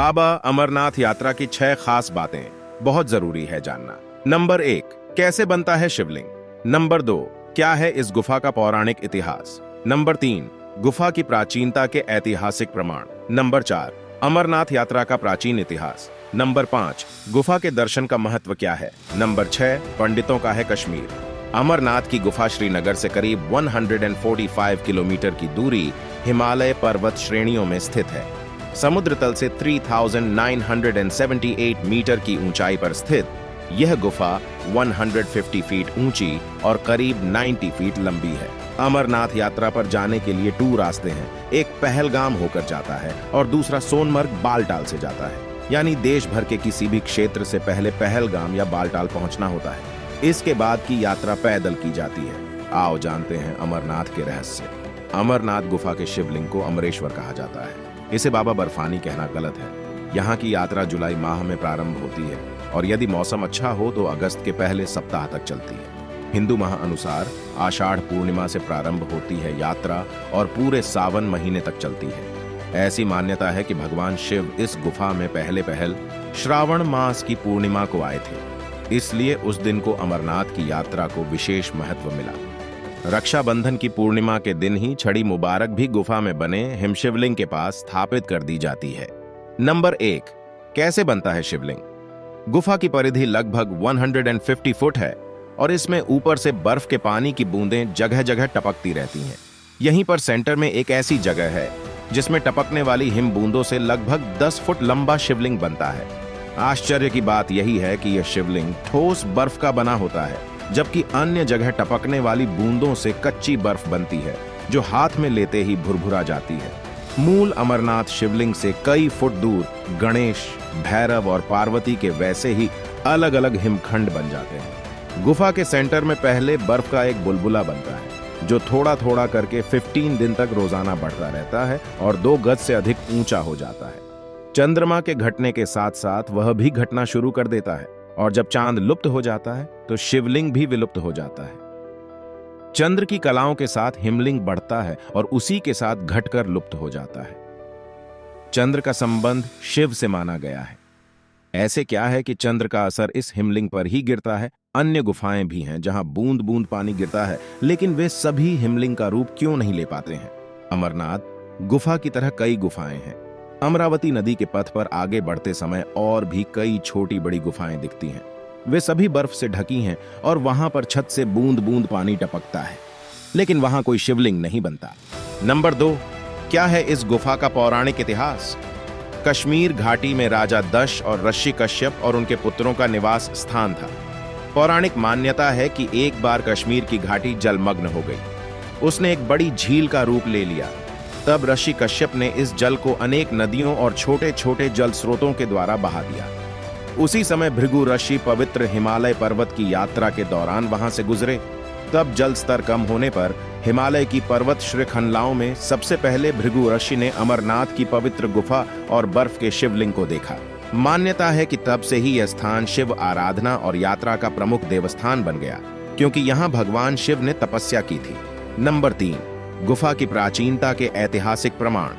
बाबा अमरनाथ यात्रा की 6 खास बातें बहुत जरूरी है जानना। नंबर 1, कैसे बनता है शिवलिंग। नंबर 2, क्या है इस गुफा का पौराणिक इतिहास। नंबर 3, गुफा की प्राचीनता के ऐतिहासिक प्रमाण। नंबर 4, अमरनाथ यात्रा का प्राचीन इतिहास। नंबर 5, गुफा के दर्शन का महत्व क्या है। नंबर 6, पंडितों का है कश्मीर। अमरनाथ की गुफा श्रीनगर से करीब 145 किलोमीटर की दूरी हिमालय पर्वत श्रेणियों में स्थित है। समुद्र तल से 3978 मीटर की ऊंचाई पर स्थित यह गुफा 150 फीट ऊंची और करीब 90 फीट लंबी है। अमरनाथ यात्रा पर जाने के लिए 2 रास्ते हैं। एक पहलगाम होकर जाता है और दूसरा सोनमर्ग बालटाल से जाता है। यानी देश भर के किसी भी क्षेत्र से पहले पहलगाम या बालटाल पहुंचना होता है। इसके बाद की यात्रा पैदल की जाती है। आओ जानते हैं अमरनाथ के रहस्य। अमरनाथ गुफा के शिवलिंग को अमरेश्वर कहा जाता है। इसे बाबा बर्फानी कहना गलत है। यहाँ की यात्रा जुलाई माह में प्रारंभ होती है और यदि मौसम अच्छा हो तो अगस्त के पहले सप्ताह तक चलती है। हिंदू माह अनुसार आषाढ़ पूर्णिमा से प्रारंभ होती है यात्रा और पूरे सावन महीने तक चलती है। ऐसी मान्यता है कि भगवान शिव इस गुफा में पहल श्रावण मास की पूर्णिमा को आए थे, इसलिए उस दिन को अमरनाथ की यात्रा को विशेष महत्व मिला। रक्षाबंधन की पूर्णिमा के दिन ही छड़ी मुबारक भी गुफा में बने हिमशिवलिंग के पास स्थापित कर दी जाती है। नंबर 1, कैसे बनता है शिवलिंग। गुफा की परिधि लगभग 150 फुट है और इसमें ऊपर से बर्फ के पानी की बूंदें जगह जगह टपकती रहती हैं। यहीं पर सेंटर में एक ऐसी जगह है जिसमें टपकने वाली हिम बूंदों से लगभग 10 फुट लंबा शिवलिंग बनता है। आश्चर्य की बात यही है कि यह शिवलिंग ठोस बर्फ का बना होता है, जबकि अन्य जगह टपकने वाली बूंदों से कच्ची बर्फ बनती है जो हाथ में लेते ही भुरभुरा जाती है। मूल अमरनाथ शिवलिंग से कई फुट दूर गणेश, भैरव और पार्वती के वैसे ही अलग अलग हिमखंड बन जाते हैं। गुफा के सेंटर में पहले बर्फ का एक बुलबुला बनता है जो थोड़ा थोड़ा करके 15 दिन तक रोजाना बढ़ता रहता है और 2 गज से अधिक ऊंचा हो जाता है। चंद्रमा के घटने के साथ साथ वह भी घटना शुरू कर देता है और जब चांद लुप्त हो जाता है तो शिवलिंग भी विलुप्त हो जाता है। चंद्र की कलाओं के साथ हिमलिंग बढ़ता है और उसी के साथ घटकर लुप्त हो जाता है। चंद्र का संबंध शिव से माना गया है। ऐसे क्या है कि चंद्र का असर इस हिमलिंग पर ही गिरता है। अन्य गुफाएं भी हैं जहां बूंद बूंद पानी गिरता है, लेकिन वे सभी हिमलिंग का रूप क्यों नहीं ले पाते हैं। अमरनाथ गुफा की तरह कई गुफाएं हैं। अमरावती नदी के पथ पर आगे बढ़ते समय और भी कई छोटी बड़ी गुफाएं दिखती हैं। वे सभी बर्फ से ढकी हैं और वहां पर छत से बूंद बूंद पानी टपकता है, लेकिन वहां कोई शिवलिंग नहीं बनता। नंबर 2, क्या है इस गुफा का पौराणिक इतिहास। कश्मीर घाटी में राजा दश और ऋषि कश्यप और उनके पुत्रों का निवास स्थान था। पौराणिक मान्यता है कि एक बार कश्मीर की घाटी जलमग्न हो गई। उसने एक बड़ी झील का रूप ले लिया। तब ऋषि कश्यप ने इस जल को अनेक नदियों और छोटे छोटे जल स्रोतों के द्वारा बहा दिया। उसी समय भृगु ऋषि पवित्र हिमालय पर्वत की यात्रा के दौरान वहां से गुजरे। तब जल स्तर कम होने पर हिमालय की पर्वत श्रृंखलाओं में सबसे पहले भृगु ऋषि ने अमरनाथ की पवित्र गुफा और बर्फ के शिवलिंग को देखा। मान्यता है कि तब से ही यह स्थान शिव आराधना और यात्रा का प्रमुख देवस्थान बन गया, क्योंकि यहाँ भगवान शिव ने तपस्या की थी। नंबर 3, गुफा की प्राचीनता के ऐतिहासिक प्रमाण।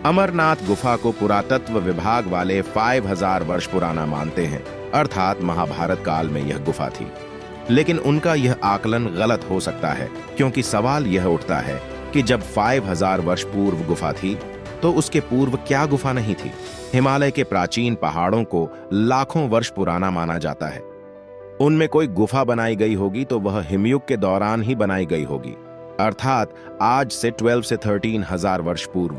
अमरनाथ गुफा को पुरातत्व विभाग वाले 5000 वर्ष पुराना मानते हैं, अर्थात महाभारत काल में यह गुफा थी। लेकिन उनका यह आकलन गलत हो सकता है, क्योंकि सवाल यह उठता है कि जब 5000 वर्ष पूर्व गुफा थी तो उसके पूर्व क्या गुफा नहीं थी। हिमालय के प्राचीन पहाड़ों को लाखों वर्ष पुराना माना जाता है। उनमें कोई गुफा बनाई गई होगी तो वह हिमयुग के दौरान ही बनाई गई होगी, अर्थात आज से 12 से 13 हजार वर्ष पूर्व।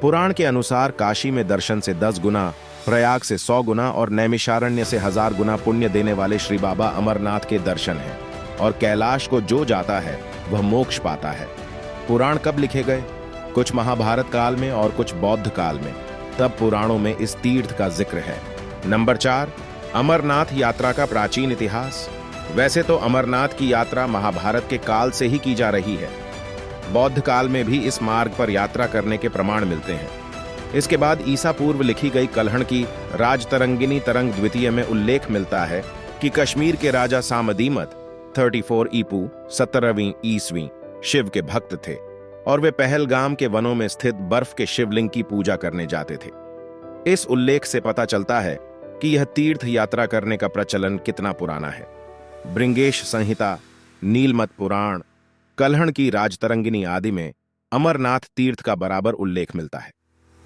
पुराण के अनुसार काशी में दर्शन से 10 गुना, प्रयाग से 100 गुना और नैमिषारण्य से 1000 गुना पुण्य देने वाले श्री बाबा अमरनाथ के दर्शन हैं, और कैलाश को जो जाता है वह मोक्ष पाता है। पुराण कब लिखे गए? कुछ महाभारत काल में और कुछ बौद्ध काल में। तब पुराणों में इस तीर्थ का जिक्र है। नंबर 4, अमरनाथ यात्रा का प्राचीन इतिहास। वैसे तो अमरनाथ की यात्रा महाभारत के काल से ही की जा रही है। बौद्ध काल में भी इस मार्ग पर यात्रा करने के प्रमाण मिलते हैं। इसके बाद ईसा पूर्व लिखी गई कल्हण की राजतरंगिनी तरंग द्वितीय में उल्लेख मिलता है कि कश्मीर के राजा सामदीमत 34 ईपू 17वीं ईस्वी शिव के भक्त थे और वे पहलगाम के वनों में स्थित बर्फ के शिवलिंग की पूजा करने जाते थे। इस उल्लेख से पता चलता है कि यह तीर्थ यात्रा करने का प्रचलन कितना पुराना है। भृंगेश संहिता, नीलमत पुराण, कल्हण की राजतरंगिनी आदि में अमरनाथ तीर्थ का बराबर उल्लेख मिलता है।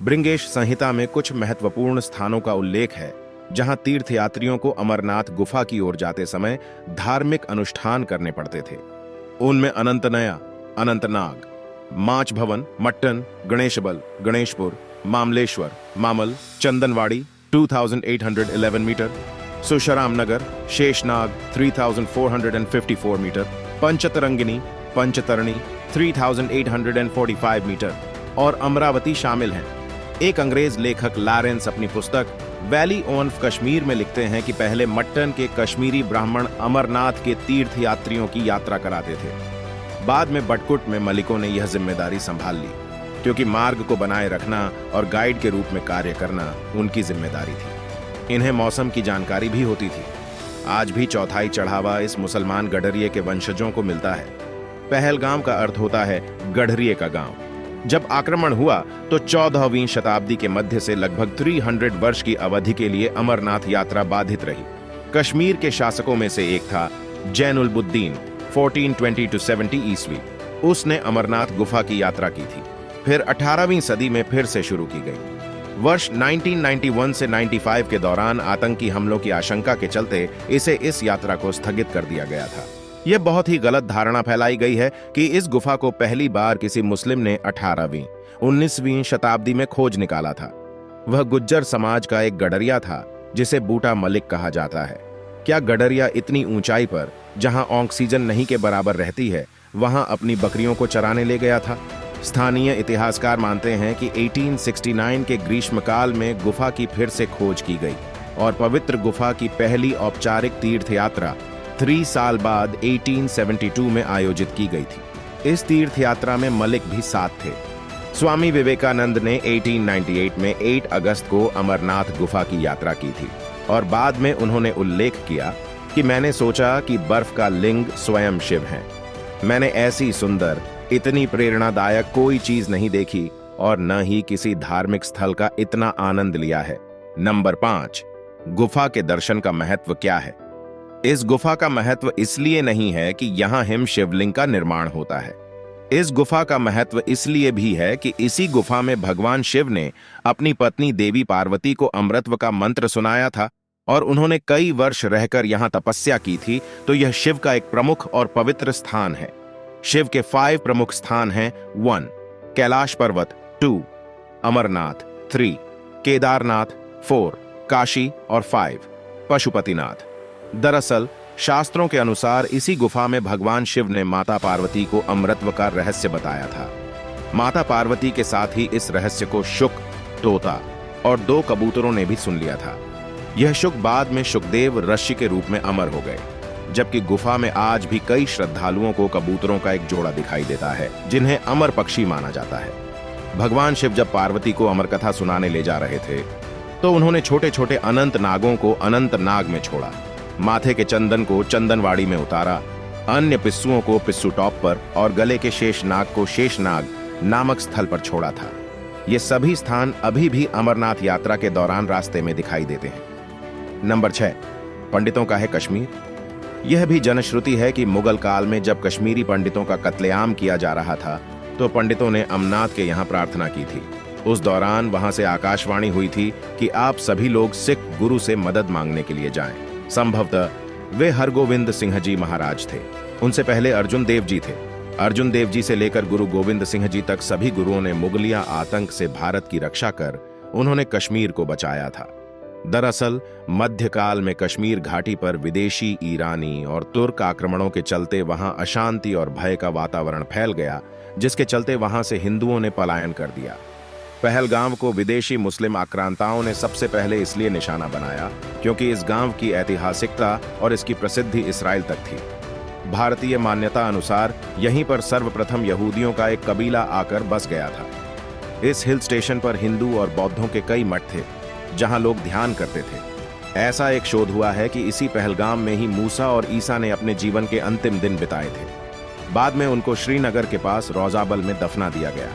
भृंगेश संहिता में कुछ महत्वपूर्ण स्थानों का उल्लेख है जहां तीर्थयात्रियों को अमरनाथ गुफा की ओर जाते समय धार्मिक अनुष्ठान करने पड़ते थे। उनमें अनंतनया, अनंतनाग, माच भवन, मट्टन, गणेशबल, गणेशपुर, मामलेश्वर, मामल, चंदनवाड़ी 2811 मीटर, सुशराम नगर, शेषनाग 3454 मीटर, पंचतरंगिनी, पंचतरणी 3845 मीटर और अमरावती शामिल हैं। एक अंग्रेज लेखक लॉरेंस अपनी पुस्तक वैली ऑफ कश्मीर में लिखते हैं कि पहले मट्टन के कश्मीरी ब्राह्मण अमरनाथ के तीर्थ यात्रियों की यात्रा कराते थे। बाद में बटकुट में मलिकों ने यह जिम्मेदारी संभाल ली, क्योंकि मार्ग को बनाए रखना और गाइड के रूप में कार्य करना उनकी जिम्मेदारी थी। इन्हें मौसम की जानकारी भी होती थी। आज भी चौथाई चढ़ावा इस मुसलमान गडरिये के वंशजों को मिलता है। पहलगाम का अर्थ होता है गडरिये का गांव। जब आक्रमण हुआ तो 14वीं शताब्दी के मध्य से लगभग 300 वर्ष की अवधि के लिए अमरनाथ यात्रा बाधित रही। कश्मीर के शासकों में से एक था जैनुलबुद्दीन 1420-70 ईस्वी। उसने अमरनाथ गुफा की यात्रा की थी। फिर 18वीं सदी में फिर से शुरू की गई। वर्ष 1991 से 95 के दौरान आतंकी हमलों की आशंका के चलते इसे इस यात्रा को स्थगित कर दिया गया था। यह बहुत ही गलत धारणा फैलाई गई है कि इस गुफा को पहली बार किसी मुस्लिम ने 18वीं 19वीं शताब्दी में खोज निकाला था। वह गुज्जर समाज का एक गडरिया था जिसे बूटा मलिक कहा जाता है। क्या गडरिया इतनी ऊंचाई पर, जहां ऑक्सीजन नहीं के बराबर रहती है, वहां अपनी बकरियों को चराने ले गया था? स्थानीय इतिहासकार मानते हैं कि 1869 के ग्रीष्मकाल में गुफा की फिर से खोज की गई और पवित्र गुफा की पहली औपचारिक तीर्थ यात्रा 3 साल बाद 1872 में आयोजित की गई थी। इस तीर्थ यात्रा में मलिक भी साथ थे। स्वामी विवेकानंद ने 1898 में 8 अगस्त को अमरनाथ गुफा की यात्रा की थी और बाद में उन्होंने उल्लेख किया कि मैंने सोचा कि बर्फ का लिंग स्वयं शिव है। मैंने ऐसी सुंदर, इतनी प्रेरणादायक कोई चीज नहीं देखी और न ही किसी धार्मिक स्थल का इतना आनंद लिया है। नंबर 5, गुफा के दर्शन का महत्व क्या है? इस गुफा का महत्व इसलिए नहीं है कि यहां हिम शिवलिंग का निर्माण होता है। इस गुफा का महत्व इसलिए भी है कि इसी गुफा में भगवान शिव ने अपनी पत्नी देवी पार्वती को अमृतत्व का मंत्र सुनाया था और उन्होंने कई वर्ष रहकर यहां तपस्या की थी। तो यह शिव का एक प्रमुख और पवित्र स्थान है। शिव के 5 प्रमुख स्थान हैं। 1 कैलाश पर्वत, 2 अमरनाथ, 3 केदारनाथ, 4 काशी और 5 पशुपतिनाथ। दरअसल शास्त्रों के अनुसार इसी गुफा में भगवान शिव ने माता पार्वती को अमृतत्व का रहस्य बताया था। माता पार्वती के साथ ही इस रहस्य को शुक, तोता और 2 कबूतरों ने भी सुन लिया था। यह शुक बाद में शुकदेव ऋषि के रूप में अमर हो गए, जबकि गुफा में आज भी कई श्रद्धालुओं को कबूतरों का एक जोड़ा दिखाई देता है जिन्हें अमर पक्षी माना जाता है। भगवान शिव जब पार्वती को अमर कथा सुनाने ले जा रहे थे तो उन्होंने छोटे छोटे अनंत नागों को अनंत नाग में छोड़ा, माथे के चंदन को चंदनवाड़ी में उतारा, अन्य पिस्सुओं को पिस्सू टॉप पर और गले के शेष नाग को शेषनाग नामक स्थल पर छोड़ा था। ये सभी स्थान अभी भी अमरनाथ यात्रा के दौरान रास्ते में दिखाई देते हैं। नंबर 6 पंडितों का है कश्मीर। यह भी जनश्रुति है कि मुगल काल में जब कश्मीरी पंडितों का कत्लेआम किया जा रहा था तो पंडितों ने अमरनाथ के यहाँ प्रार्थना की थी। उस दौरान वहां से आकाशवाणी हुई थी कि आप सभी लोग सिख गुरु से मदद मांगने के लिए जाएं। संभवतः वे हरगोविंद सिंह जी महाराज थे। उनसे पहले अर्जुन देव जी थे। अर्जुन देव जी से लेकर गुरु गोविंद सिंह जी तक सभी गुरुओं ने मुगलिया आतंक से भारत की रक्षा कर उन्होंने कश्मीर को बचाया था। दरअसल मध्यकाल में कश्मीर घाटी पर विदेशी, ईरानी और तुर्क आक्रमणों के चलते वहां अशांति और भय का वातावरण फैल गया, जिसके चलते वहां से हिंदुओं ने पलायन कर दिया। पहलगाम को विदेशी मुस्लिम आक्रांताओं ने सबसे पहले इसलिए निशाना बनाया क्योंकि इस गांव की ऐतिहासिकता और इसकी प्रसिद्धि इसराइल तक थी। भारतीय मान्यता अनुसार यहीं पर सर्वप्रथम यहूदियों का एक कबीला आकर बस गया था। इस हिल स्टेशन पर हिंदू और बौद्धों के कई मठ थे जहां लोग ध्यान करते थे। ऐसा एक शोध हुआ है कि इसी पहलगाम में ही मूसा और ईसा ने अपने जीवन के अंतिम दिन बिताए थे। बाद में उनको श्रीनगर के पास रोजाबल में दफना दिया गया।